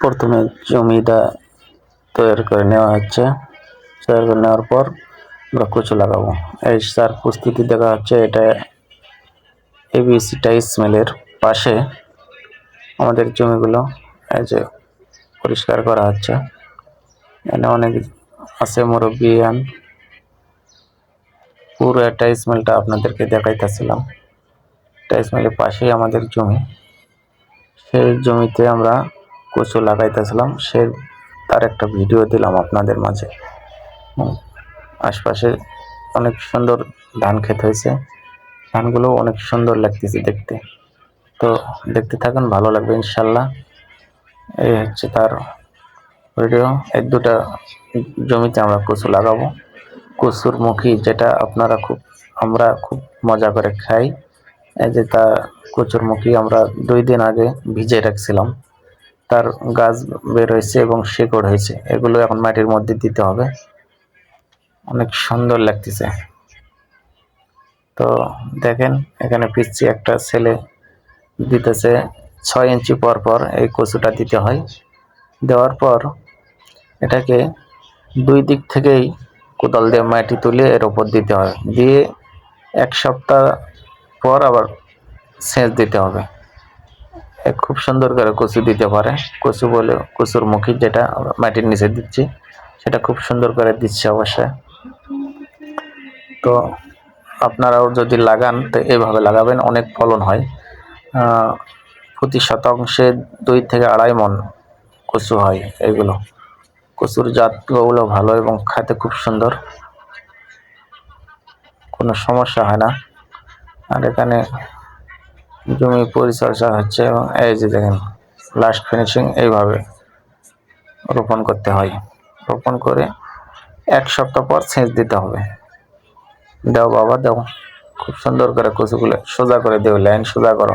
প্রথমে জমিটা তৈরি করে নেওয়া হচ্ছে। তৈরি করে নেওয়ার পর আমরা কচু লাগাবো। এই সার প্রস্তুতি দেখা হচ্ছে। এটা এবিসি টাইস মিলের পাশে আমাদের জমিগুলো এই যে পরিষ্কার করা হচ্ছে। এখানে অনেক আছে মুরব্বিয়ান। পুরো টাইস মিলটা আপনাদেরকে দেখাইতেছিলাম। টাইস মিলের পাশেই আমাদের জমি। সেই জমিতে আমরা কচু লাগাইতেছিলাম। তার একটা ভিডিও দিলাম আপনাদের মাঝে। আশপাশে অনেক সুন্দর ধান ক্ষেত হয়েছে। ধানগুলো অনেক সুন্দর লাগতেছে দেখতে। তো দেখতে থাকুন, ভালো লাগবে ইনশাল্লাহ। এই হচ্ছে তার ভিডিও। এক দুটা জমিতে আমরা কচু লাগাবো। কচুর মুখী যেটা আমরা খুব মজা করে খাই। এই যে তা কচুর মুখী আমরা 2 দিন আগে ভিজে রাখছিলাম। তার গাছ বের হয়েছে এবং শিকড় হয়েছে। এগুলো এখন মাটির মধ্যে দিতে হবে। অনেক সুন্দর লাগতেছে। তো দেখেন এখানে পিচ্ছি একটা ছেলে দিতেছে। 6 ইঞ্চি পর পর এই কচুটা দিতে হয়। দেওয়ার পর এটাকে 2 দিক থেকেই কোদাল দিয়ে মাটি তুলে এর উপর দিতে হয়। দিয়ে 1 সপ্তাহ পর আবার সেচ দিতে হবে। খুব সুন্দর করে কচু দিতে পারে। কচু বলে কচুর মুখী যেটা মাটির নিচে দিচ্ছি, সেটা খুব সুন্দর করে দিচ্ছে অবশ্যই। তো আপনারাও যদি লাগান তো এইভাবে লাগাবেন, অনেক ফলন হয়। প্রতি শতাংশে 2 থেকে 2.5 মণ কচু হয়। এগুলো কচুর জাতগুলো ভালো এবং খেতে খুব সুন্দর, কোনো সমস্যা হয় না। আর এখানে জমি পরিচর্যা হচ্ছে এবং এই যে দেখেন লাস্ট ফিনিশিং এইভাবে রোপণ করতে হয়। রোপণ করে 1 সপ্তাহ পর সেচ দিতে হবে। দাও বাবা দাও, খুব সুন্দর করে কচুগুলো সোজা করে দেও, লাইন সোজা করো।